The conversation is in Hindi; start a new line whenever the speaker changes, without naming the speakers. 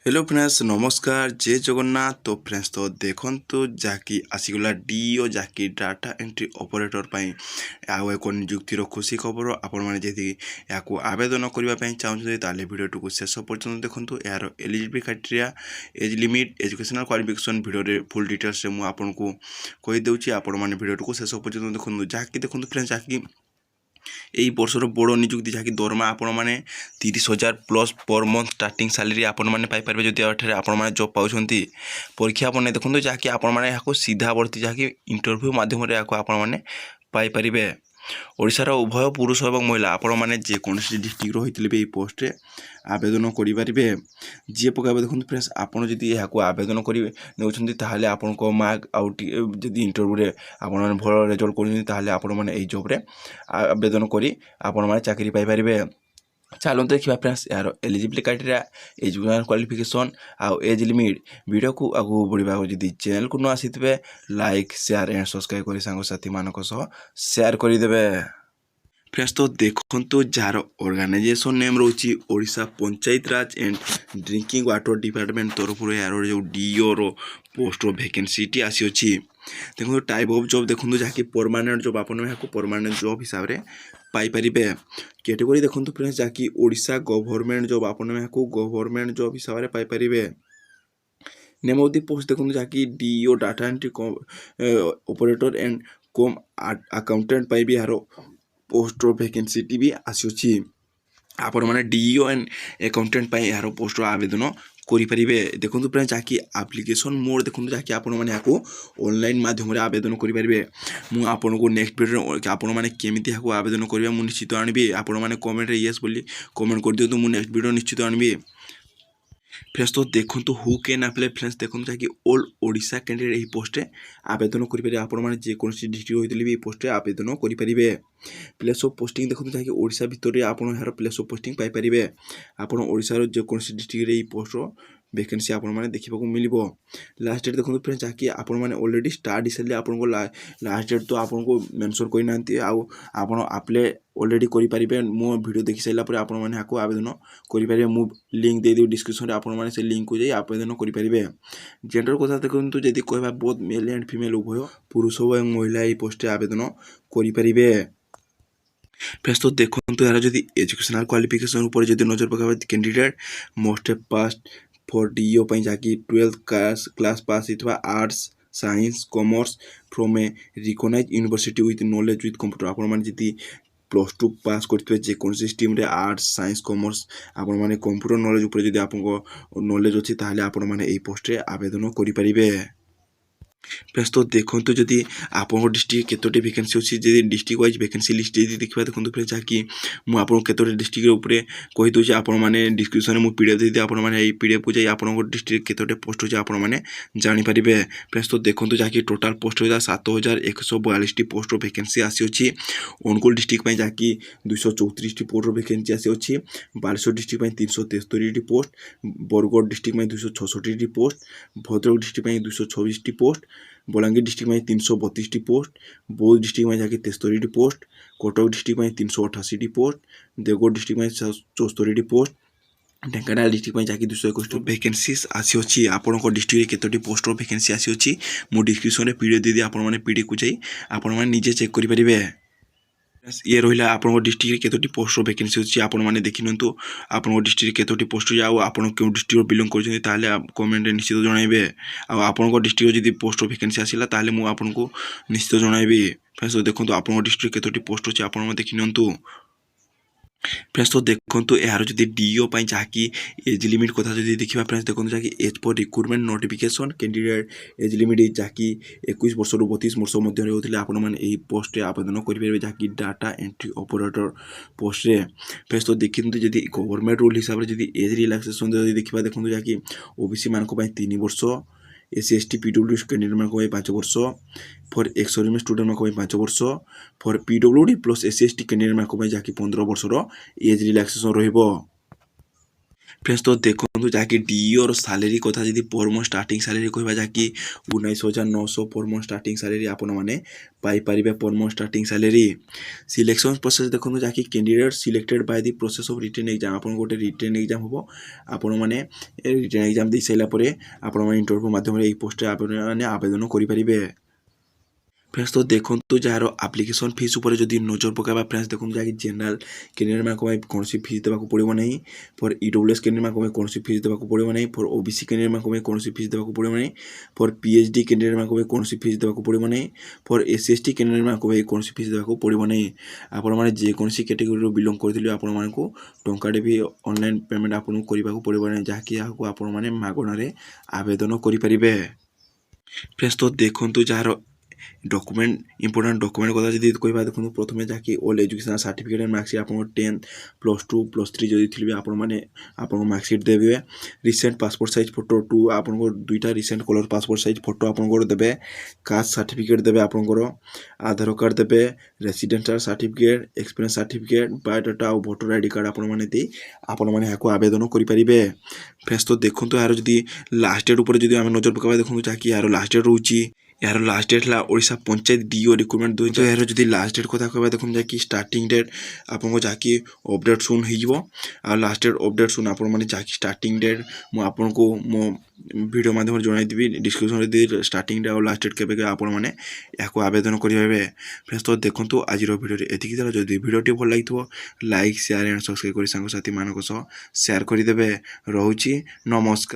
हेलो फ्रेंड्स नमस्कार जय जगन्नाथ। तो फ्रेंड्स तो देखो जहाँकि आसीगला डीओ जहाँकि डाटा एंट्री ऑपरेटर पाई आउ एक नियुक्तिर खुशी खबर आपण मैंने जदि या आवेदन करने चाहते ताले भिडियो को शेष पर्यटन देखो यार eligibility criteria age limit educational qualification video full details मुझे आपको कहीदे आपण मैंने भिडियो को शेष पर्यटन देखो जहाँकि देखो फ्रेंड्स जहाँकि এই বর্ষর বড় নিযুক্তি যাকে দরমা আপন মানে 30,000 প্লস পর মন্থ স্টার্টিং স্যালারি আপন মানে পাইপারে যদি এଠାରେ আপন মানে জব পাউଛନ୍ତି পরীক্ষা আপন দেখন্তু যাকে আপন মানে ইয়াকু সিধা ভর্তি যাকে ইন্টারভিউ মাধ্যমে ইয়াকু আপন মানে পাইপারিবে। ওড়িশার উভয় পুরুষ এবং মহিলা আপন মানে যেকୌଣସି ডিস্ট্রিক্টর হইতিলে এই পোস্টে আবেদন করিপারিবে। যে পকাইবে দেখুন ফ্রেন্ডস আপন যদি ইয়াকু আবেদন করিবে নেউଛନ୍ତି তাহলে আপনক মার্ক আউট যদি ইন্টারভিউরে আপন মানে ভাল রেজল্ট করুଛନ୍ତି তাহলে আপন মানে এই জবরে আবেদন করি আপন মানে চাকরি পাইপারিবে। ଚାଲନ୍ତୁ ଦେଖିବା ଫ୍ରେଣ୍ଡସ୍ ଏହାର ଏଲିଜିବିଲିଟି କ୍ରାଇଟେରିଆ ଏଜୁକେସନାଲ କ୍ୱାଲିଫିକେସନ୍ ଆଉ ଏଜ୍ ଲିମିଟ୍। ଭିଡ଼ିଓକୁ ଆଗକୁ ବଢ଼ିବାକୁ ଯଦି ଚ୍ୟାନେଲକୁ ନ ଆସିଥିବେ ଲାଇକ୍ ସେୟାର ଆଣ୍ଡ ସବସ୍କ୍ରାଇବ୍ କରି ସାଙ୍ଗସାଥିମାନଙ୍କ ସହ ସେୟାର କରିଦେବେ। ଫ୍ରେଣ୍ଡସ୍ ତ ଦେଖନ୍ତୁ ଯାହାର ଅର୍ଗାନାଇଜେସନ୍ ନେମ୍ ରହୁଛି ଓଡ଼ିଶା ପଞ୍ଚାୟତ ରାଜ ଆଣ୍ଡ ଡ୍ରିଙ୍କିଂ ୱାଟର ଡିପାର୍ଟମେଣ୍ଟ ତରଫରୁ ଏହାର ଯେଉଁ ଡିଓର ପୋଷ୍ଟର ଭ୍ୟାକେନ୍ସିଟି ଆସିଅଛି। ଦେଖନ୍ତୁ ଟାଇପ୍ ଅଫ୍ ଜବ୍ ଦେଖନ୍ତୁ ଯାହାକି ପରମାନେଣ୍ଟ ଜବ୍ ଆପଣ ଏହାକୁ ପରମାନେଣ୍ଟ ଜବ୍ ହିସାବରେ ପାଇପାରିବେ। कैटेगरी देखो फ्रेंड्स जहाँकि ओडिशा गवर्नमेंट जॉब आपने यहाँ गवर्नमेंट जॉब हिसाब से पाइपारे। नेम ऑफ द पोस्ट देखो जहाँकि DO data entry operator and cum accountant भी यार पोस्ट वैकेंसी भी आसी आपण मैंने डीओ एंड अकाउंटेंट यार पोस्ट आवेदन करें। देखो फ्रेंड्स जहाँकि आप्लिकेसन मोड देखो जहाँकि आपण मैंने यहाँ ऑनलाइन माध्यम आवेदन करेंगे। मुझे आपको नेक्स्ट वीडियो आपण मैंने केमी आवेदन करेंगे मुझे निश्चित आनबी। आपण मैंने कमेंट येस बोली कमेंट कर दिखाँ मुझे नेक्स्ट वीडियो निश्चित आनबी। फ्रेंड्स तो देखो हु कैन अप्लाई फ्रेंड्स देखो जहाँकि ऑल ओडिशा कैंडिडेट यही पोस्टे आवेदन करेंगे। आपण मैंने जेकोसी डिस्ट्रिक्ट होते भी पोस्टे आवेदन करेंगे। प्लेस ऑफ पोस्टिंग देखो जहाँकि ओडिशा भितर आप प्लेस ऑफ पोस्टिंग पाइपारे। आपण ओडिशार जेकोसी डिस्ट्रिक्ट यही पोस्ट वैकेंसी आपण मैंने देखा मिल। लास्ट डेट देखो फ्रेंड्स जहाँकि आपण मैंने ऑलरेडी स्टार्ट हिसाब से आपको लास्ट डेट तो आपको मेंशन करना आपड़ अप्लाई ऑलरेडी करेंगे। मो वीडियो देखी सारापर आप आवेदन करेंगे। मु लिंक दे देवी डिस्क्रिप्शन आपण मैंने से लिंक को जाई आवेदन करेंगे। जेंडर कथा देखो जदि कह बोथ मेल एंड फीमेल उभय पुरुष और महिला यही पोस्टे आवेदन करेंगे। फ्रेंड्स तो देखो यार जदि एजुकेशनल क्वालिफिकेशन ऊपर जदि नजर पकाबे candidate must passed for DO जहाँकि 12th क्लास पास होता arts science commerce from a recognised university with knowledge with computer. आपण मैंने जदि +2 पास करते जेकोसी स्ट्रीम रे आर्ट्स साइंस कॉमर्स आपण मैंने कंप्यूटर नॉलेज ऊपर जदि आपको नॉलेज अच्छी ताहले आपण मैंने यही पोस्ट आवेदन करेंगे। फ्रेंड्स तो देखो जदि आप डिस्ट्रिक्ट केतोटी वैकेंसी अच्छी जब डिस्ट्रिक्ट वाइज वैकेंसी लिस्ट जब देखा देखो फ्रेंड्स जहाँकि मुझे केतोटी डिस्ट्रिक्ट उपरे कहीदे आपण मैंने डिस्क्रिप्शन में पीडीएफ दे आपण मैंने पीडीएफ को जाए आप डिस्ट्रिक्ट केतोटी पोस्ट अच्छे आप मैंने जानीपारे। फ्रेंड्स तो देखो जहाँकि टोटाल पोस्ट होता 7,142 पोस्ट वैकेंसी आसी। अनुगुल डिस्ट्रिक्ट जहाँकि 234 पोस्ट वैकेंसी आसी। Baleshwar district 373 post Bargarh district 266 post Bhadrak district 226 post Balangir district में 332 पोस्ट बौद्ध डिस्ट्रिक्ट में जहाँकि 73 पोस्ट कटक डिस्ट्रिक्ट में 388 पोस्ट देवगढ़ डिस्ट्रिक्ट में 74 पोस्ट ढेंकानाल डिस्ट्रिक्ट में जहाँकि 221 वैकेंसीज आसी। आपण डिस्ट्रिक्ट केतोटी पोस्ट वैकेंसी आसी मो डिस्क्रिप्शन में पीडीएफ दे आप पीडीएफ को जाई आपण मैंने निजे चेक करेंगे। ये रहा आप डिस्ट्रिक्ट केतोटी पोस्ट वैकेंसी अच्छी आप देखी निंतु आप डिस्ट्रिक्ट केतोटी पोस्ट जाओ आप डिस्ट्रिक्ट बिलोंग कर कमेंट निश्चित जनइबे। आप डिस्ट्रिक्ट जब पोस्ट वैकेंसी आसला ताले मु आपको निश्चित जनइबी। फ्रेंड्स देखो आप डिस्ट्रिक्ट केतोटी पोस्ट अच्छी आप देखी निंतु। फ्रेंड्स तो देखो यार जब डीओ जहाँकि एज लिमिट कथा जो देखा फ्रेंड्स देखो जहाँकि एज पर recruitment notification candidate age limit जहाँकि 21 वर्ष रु 32 वर्ष मध्य होते आपण मैंने यही पोस्ट आवेदन करेंगे जहाँकि डाटा एंट्री ऑपरेटर पोस्ट रे। फ्रेंड्स तो देखी जब गवर्नमेंट रूल हिसाब से जब एज रिलैक्सेशन जो देखा देखो जहाँकि ओबीसी मान 3 वर्ष SC ST PWD कैंडिडेट मान 5 वर्ष फॉर एक्स स्टूडेंट मान 5 वर्ष for PWD plus SC ST candidate मान जहाँकि 15 वर्षर एज रिलैक्सेशन रहिबो। फ्रेंड्स तो देखो जहाँकि डीओर सालेरी कथा जी पर मंथ स्टार्टिंग सालेरी कहवा जहाँकि 19,900 पर मंथ स्टार्टिंग सालेरी आपण मैंने पाइपर per month starting salary selection process देखो जहाँकि candidate selected by the process of written exam आप गोटे रिटन एग्जाम हम आपण मैंने रिटन एग्जाम दे सारापर आपण इंटरव्यू माध्यम पोस्ट आवेदन करेंगे। फ्रेंड्स तो देखो जार आप्लिकेसन फीस उपर जदि नजर पकाइबा फ्रेंड्स देखो जहाँकि जेनराल कैंडिडेट मानक कौन फीस देवाक पड़ो नहीं फॉर ईडब्ल्यूएस कैंडिडेट मानक कौन फीस देवाक पड़ो नहीं फॉर ओबीसी कैंडिडेट मानक कौन फीस देवाक पड़ो नहीं फॉर पीएचडी कैंडिडेट मानक कौन फीस देवाक पड़ो नहीं फॉर एससी कैंडिडेट मानक कौन फीस देवाक पड़ो नहीं आपण मैंने जेकोसी कैटेगोरी बिलंग करते आपण मानक टंकाटे भी ऑनलाइन पेमेंट आपको करने पड़ो नहीं जहाँकि आपण मैंने मागणारे आवेदन करेंगे। फ्रेंड्स तो देखो जार डॉक्यूमेंट इंपोर्टेंट डॉक्यूमेंट कथा जब कहवा देखो प्रथम जहाँकि all education certificate and marksheet आप 10th +2 +3 जदि थे आप मार्कशीट देवे recent passport size photo two आप दुईटा recent colour passport size photo आप देवे कास्ट सर्टिफिकेट देवे आपंकर आधार कार्ड देवे residential certificate experience certificate biodata और भोटर आईडी कार्ड आपने आवेदन करेंगे। फ्रेंड्स तो देखो यार जब लास्ट डेट उपर जब नजर पकावा देखो जहाँकि यार लास्ट डेट रोचे यार लास्ट डेट है ओडिशा पंचायत डीओ रिक्रुटमेंट दो यार जब लास्ट डेट कथा कहवा देखो जहाँकि स्टार्टिंग डेट आपको जहाँकि अपडेट सुन हो लास्ट डेट अपडेट सुन आप जहाँकि स्टार्टिंग डेट मुझको मो वीडियो माध्यम जनईदेवी डिस्क्रिप्शन दी स्टार्टिंग डेट और लास्ट डेट केवे आपने आवेदन करेंगे। फ्रेंड्स तो देखो आज भिडियो एतिक था जब भिडियो भल लगी लाइक शेयर एंड सब्सक्राइब कर सांगसाथी मानक सह शेयर करदे रोची नमस्कार।